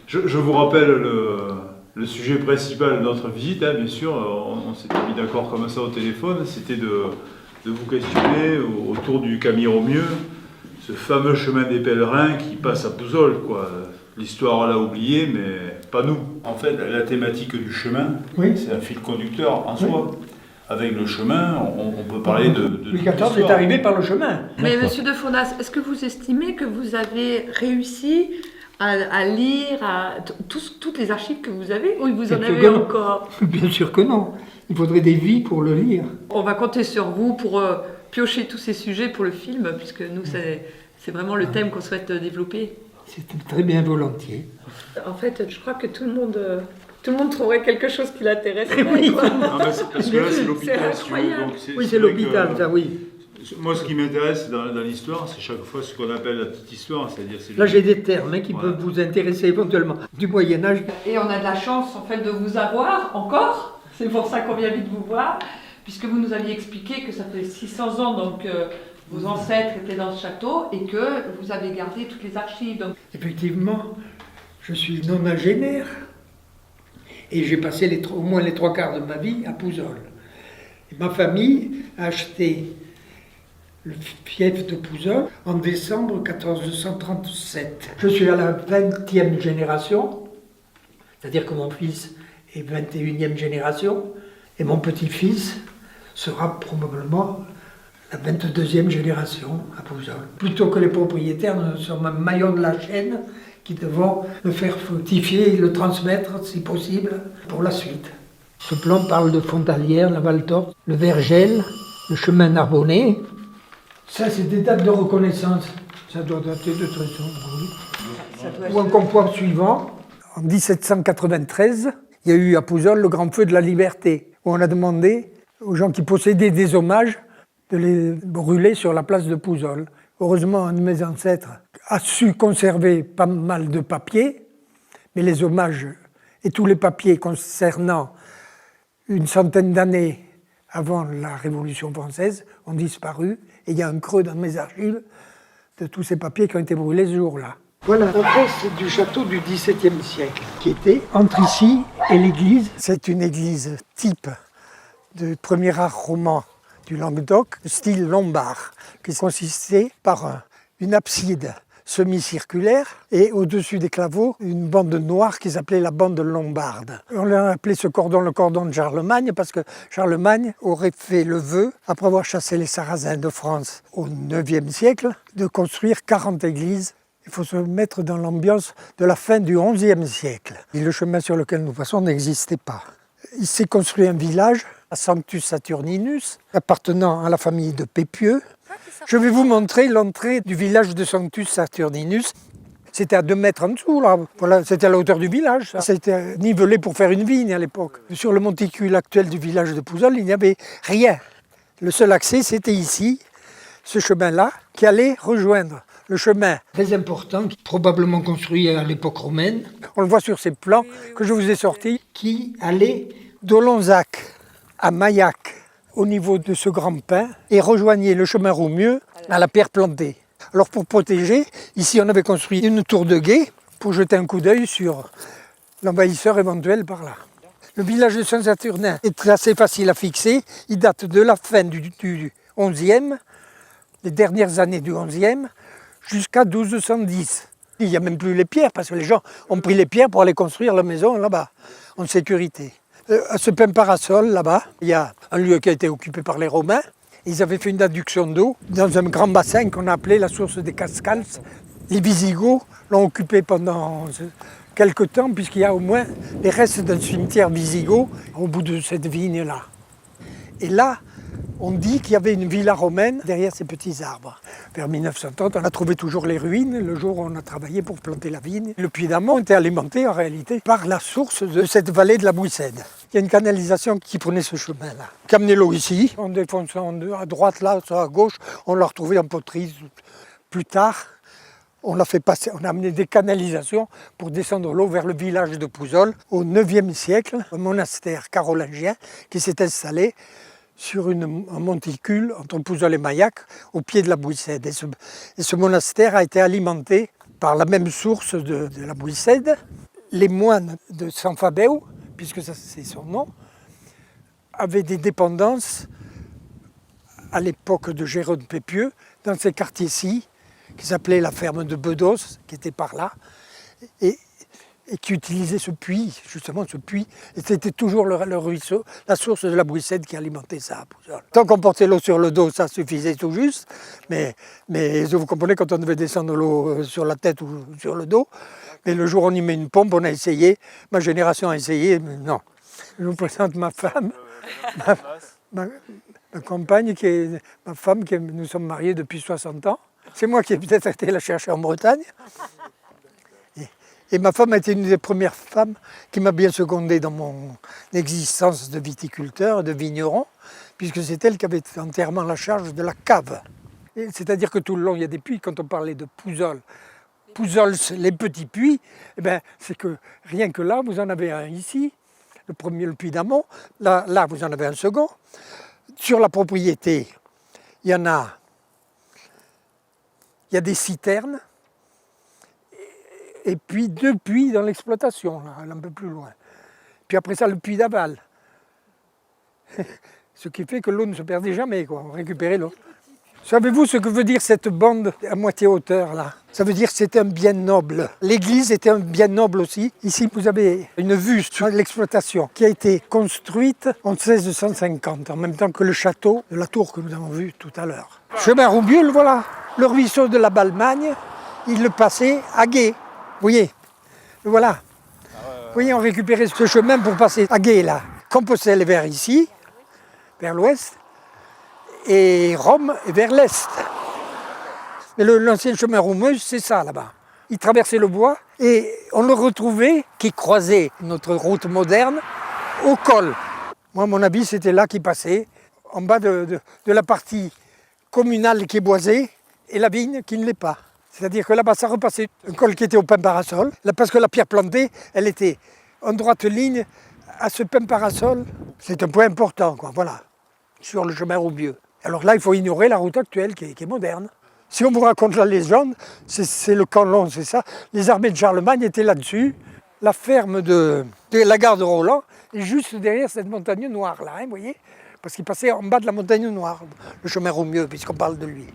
Je vous rappelle le sujet principal de notre visite, hein, bien sûr. On s'était mis d'accord comme ça au téléphone. C'était de vous questionner autour du Camille Romieux, ce fameux chemin des pèlerins qui passe à Pouzzoles, quoi. L'histoire l'a oublié, mais pas nous. En fait, la thématique du chemin, oui, c'est un fil conducteur en soi. Oui. Avec le chemin, on peut parler de Louis XIV est arrivé par le chemin. Mais Monsieur de Fournas, est-ce que vous estimez que vous avez réussi à lire toutes les archives que vous avez, ou vous en avez encore? Bien sûr que non. Il faudrait des vies pour le lire. On va compter sur vous pour piocher tous ces sujets pour le film, puisque nous, c'est vraiment le thème qu'on souhaite développer. C'est très bien volontiers. En fait, je crois que tout le monde trouverait quelque chose qui l'intéresse. Oui. Non, parce que là, c'est l'hôpital. C'est incroyable. Oui, c'est l'hôpital, ça, oui. Moi, ce qui m'intéresse dans l'histoire, c'est chaque fois ce qu'on appelle la petite histoire. C'est-à-dire, là, j'ai des termes qui peuvent vous intéresser éventuellement du Moyen-Âge. Et on a de la chance, en fait, de vous avoir encore. C'est pour ça qu'on vient vite vous voir, puisque vous nous aviez expliqué que ça fait 600 ans, donc vos ancêtres étaient dans ce château et que vous avez gardé toutes les archives. Donc... Effectivement, je suis nonagénaire et j'ai passé au moins les 3/4 de ma vie à Pouzzoles. Et ma famille a acheté le fief de Pouzzoles en décembre 1437. Je suis à la 20e génération, c'est-à-dire que mon fils est 21e génération, et mon petit-fils sera probablement la 22e génération à Pouzzoles. Plutôt que les propriétaires, nous sommes un maillon de la chaîne qui devons le faire fructifier et le transmettre, si possible, pour la suite. Ce plan parle de Fontalière, la Val-d'Or, le Vergel, le chemin Narbonnais. Ça, c'est des dates de reconnaissance. Ça doit dater de très longtemps. Ou encore point suivant, en 1793, il y a eu à Pouzzoles le grand feu de la liberté, où on a demandé aux gens qui possédaient des hommages de les brûler sur la place de Pouzzoles. Heureusement, un de mes ancêtres a su conserver pas mal de papiers, mais les hommages et tous les papiers concernant une centaine d'années avant la Révolution française ont disparu, et il y a un creux dans mes archives de tous ces papiers qui ont été brûlés ce jour-là. Voilà un reste du château du XVIIe siècle, qui était entre ici et l'église. C'est une église type de premier art roman du Languedoc, style lombard, qui consistait par une abside semi-circulaire et au-dessus des claveaux, une bande noire qu'ils appelaient la bande lombarde. On a appelé ce cordon le cordon de Charlemagne parce que Charlemagne aurait fait le vœu, après avoir chassé les Sarrasins de France au IXe siècle, de construire 40 églises. Il faut se mettre dans l'ambiance de la fin du XIe siècle. Et le chemin sur lequel nous passons n'existait pas. Il s'est construit un village à Sanctus Saturninus, appartenant à la famille de Pépieux. Je vais vous montrer l'entrée du village de Sanctus Saturninus. C'était à 2 mètres en dessous, là. Voilà, c'était à la hauteur du village. Ça. C'était nivelé pour faire une vigne à l'époque. Sur le monticule actuel du village de Pouzzoles, il n'y avait rien. Le seul accès, c'était ici, ce chemin-là, qui allait rejoindre le chemin très important, probablement construit à l'époque romaine. On le voit sur ces plans que je vous ai sortis, qui allait d'Olonzac à Maillac, au niveau de ce grand pin, et rejoignait le chemin Romieux à la pierre plantée. Alors pour protéger, ici on avait construit une tour de guet pour jeter un coup d'œil sur l'envahisseur éventuel par là. Le village de Saint-Saturnin est assez facile à fixer. Il date de la fin du 11e, les dernières années du 11e, jusqu'à 1210. Il n'y a même plus les pierres, parce que les gens ont pris les pierres pour aller construire la maison là-bas, en sécurité. À ce pin parasol, là-bas, il y a un lieu qui a été occupé par les Romains. Ils avaient fait une adduction d'eau dans un grand bassin qu'on a appelé la source des Cascals. Les Visigoths l'ont occupé pendant quelque temps, puisqu'il y a au moins les restes d'un cimetière wisigoth au bout de cette vigne-là. Et là, on dit qu'il y avait une villa romaine derrière ces petits arbres. Vers 1930, on a trouvé toujours les ruines, le jour où on a travaillé pour planter la vigne. Le puits d'Amont était alimenté en réalité par la source de cette vallée de la Bouissède. Il y a une canalisation qui prenait ce chemin-là, qui amenait l'eau ici. En défonçant à droite, là, soit à gauche, on l'a retrouvé en poterie. Plus tard, on l'a fait passer, on a amené des canalisations pour descendre l'eau vers le village de Pouzzoles. Au IXe siècle, un monastère carolingien qui s'est installé sur un monticule entre Pouzol et Maillac, au pied de la Bouissède. Et ce monastère a été alimenté par la même source de la Bouissède. Les moines de San Fabeu, puisque ça c'est son nom, avaient des dépendances à l'époque de Jérôme Pépieux, dans ces quartiers-ci, qui s'appelait la ferme de Bedos, qui était par là, et qui utilisait ce puits, justement ce puits, et c'était toujours le ruisseau, la source de la Bouissède qui alimentait ça à Pouzol. Tant qu'on portait l'eau sur le dos, ça suffisait tout juste, mais vous comprenez, quand on devait descendre l'eau sur la tête ou sur le dos, mais le jour où on y met une pompe, on a essayé, ma génération a essayé, mais non. Je vous présente ma femme, ma compagne, qui est ma femme, nous sommes mariés depuis 60 ans. C'est moi qui ai peut-être été la chercher en Bretagne. Et ma femme a été une des premières femmes qui m'a bien secondé dans mon existence de viticulteur, de vigneron, puisque c'est elle qui avait entièrement la charge de la cave. C'est-à-dire que tout le long, il y a des puits. Quand on parlait de Pouzol, les petits puits, eh ben, c'est que rien que là, vous en avez un ici, le premier, le puits d'Amont, là, vous en avez un second. Sur la propriété, il y a des citernes, et puis 2 puits dans l'exploitation, là, un peu plus loin. Puis après ça, le puits d'aval. Ce qui fait que l'eau ne se perdait jamais, quoi. On récupérait l'eau. Savez-vous ce que veut dire cette bande à moitié hauteur, là? Ça veut dire que c'était un bien noble. L'église était un bien noble aussi. Ici, vous avez une vue sur l'exploitation qui a été construite en 1650, en même temps que le château de la tour que nous avons vu tout à l'heure. Chemin Roubieux, voilà. Le ruisseau de la Balmagne, il le passait à Gué. Vous voyez, voilà. Vous voyez, on récupérait ce chemin pour passer à Gué, là. Compostelle est vers ici, vers l'ouest, et Rome est vers l'est. Mais l'ancien chemin Roumeuse, c'est ça, là-bas. Il traversait le bois, et on le retrouvait, qui croisait notre route moderne, au col. Moi, à mon avis, c'était là qu'il passait, en bas de la partie communale qui est boisée, et la vigne qui ne l'est pas. C'est-à-dire que là-bas, ça repassait un col qui était au pain parasol, là, parce que la pierre plantée, elle était en droite ligne à ce pain parasol. C'est un point important, quoi, voilà, sur le chemin Roubieux. Alors là, il faut ignorer la route actuelle qui est moderne. Si on vous raconte la légende, c'est le camp long, c'est ça. Les armées de Charlemagne étaient là-dessus. La ferme de la gare de Roland est juste derrière cette montagne noire, là, hein, vous voyez, parce qu'il passait en bas de la montagne noire, le chemin Roubieux, puisqu'on parle de lui.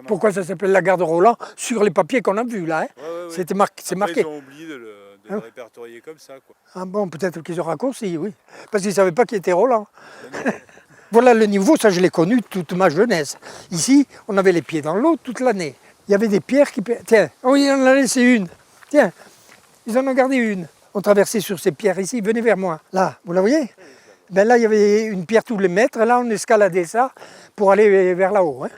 Pourquoi ça s'appelle la gare de Roland? Sur les papiers qu'on a vus là, hein. Ouais. C'est marqué. Ils ont oublié de le répertorier comme ça, quoi. Ah bon, peut-être qu'ils ont raccourci, oui. Parce qu'ils ne savaient pas qui était Roland. Voilà le niveau, ça je l'ai connu toute ma jeunesse. Ici, on avait les pieds dans l'eau toute l'année. Il y avait des pierres qui... Tiens, oh, il en a laissé une. Tiens, ils en ont gardé une. On traversait sur ces pierres ici, venez vers moi. Là, vous la voyez? Ben là, il y avait une pierre tous les mètres. Là, on escaladait ça pour aller vers là-haut, hein.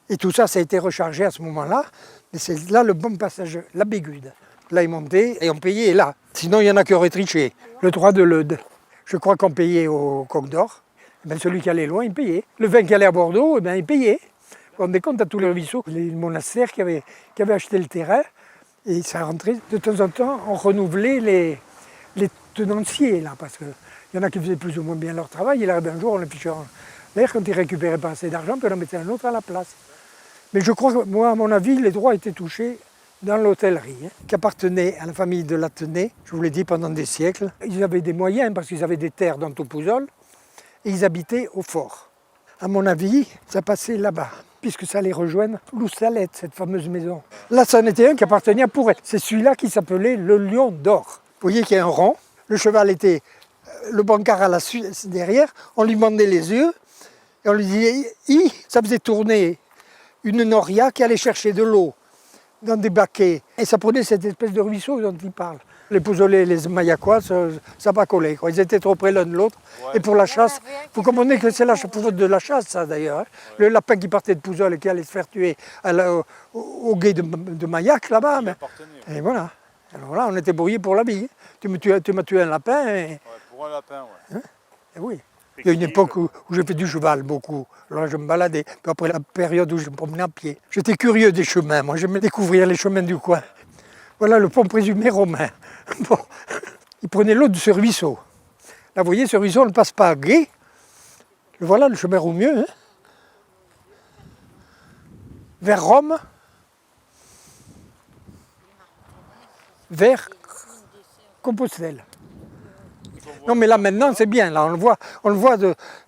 Et tout ça, ça a été rechargé à ce moment-là. Mais c'est là le bon passage, la Bégude. Là, ils montaient et on payait là. Sinon, il y en a qui auraient triché. Le 3 de l'Eude. Je crois qu'on payait au Coq d'Or. Ben, celui qui allait loin, il payait. Le vin qui allait à Bordeaux, ben, il payait. Vous vous rendez compte à tous les ruisseaux, les monastères qui avaient acheté le terrain. Et ça rentrait. De temps en temps, on renouvelait les tenanciers, là, parce qu'il y en a qui faisaient plus ou moins bien leur travail. Il arrive un jour, on les fichait en l'air quand ils ne récupéraient pas assez d'argent, puis on en mettait un autre à la place. Mais je crois que, moi, à mon avis, les droits étaient touchés dans l'hôtellerie, hein, qui appartenait à la famille de Latenay, je vous l'ai dit, pendant des siècles. Ils avaient des moyens parce qu'ils avaient des terres dans tout Pouzol et ils habitaient au fort. À mon avis, ça passait là-bas, puisque ça allait rejoindre Loussalette, cette fameuse maison. Là, c'en était un qui appartenait à Pourret. C'est celui-là qui s'appelait le Lion d'Or. Vous voyez qu'il y a un rond, le cheval était, le bancard à la suite derrière, on lui bandait les yeux et on lui disait, ça faisait tourner une noria qui allait chercher de l'eau dans des baquets. Et ça prenait cette espèce de ruisseau dont il parle. Les Pouzolais et les Maillacois, ça n'a pas collé, quoi. Ils étaient trop près l'un de l'autre. Ouais. Et pour la chasse, vous comprenez que c'est la faute de la chasse, ça d'ailleurs. Hein. Ouais. Le lapin qui partait de Pouzol et qui allait se faire tuer au gué de Maillac, là-bas. Mais... Et voilà. Alors là, on était brouillés pour la vie. Tu m'as tué un lapin. Et... Ouais, pour un lapin, ouais. Hein? Et oui. Il y a une époque où j'ai fait du cheval beaucoup. Alors je me baladais. Puis après la période où je me promenais à pied. J'étais curieux des chemins. Moi, j'aimais découvrir les chemins du coin. Voilà le pont présumé romain. Bon. Il prenait l'eau de ce ruisseau. Là, vous voyez, ce ruisseau, on ne passe pas à Gué. Le voilà le chemin Roumieux, hein, vers Rome, vers Compostelle. Non mais là maintenant c'est bien, là on le voit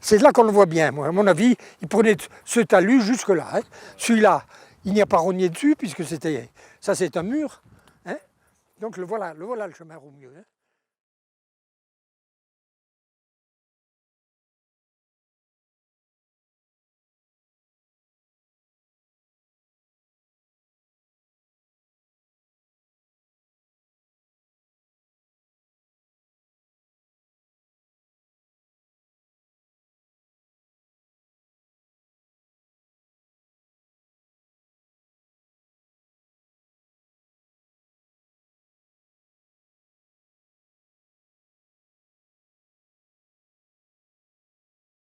c'est là qu'on le voit bien. Moi, à mon avis, il prenait ce talus jusque là. Hein. Celui-là, il n'y a pas rogné dessus puisque ça c'est un mur. Hein. Donc le voilà le chemin Roumieux. Hein.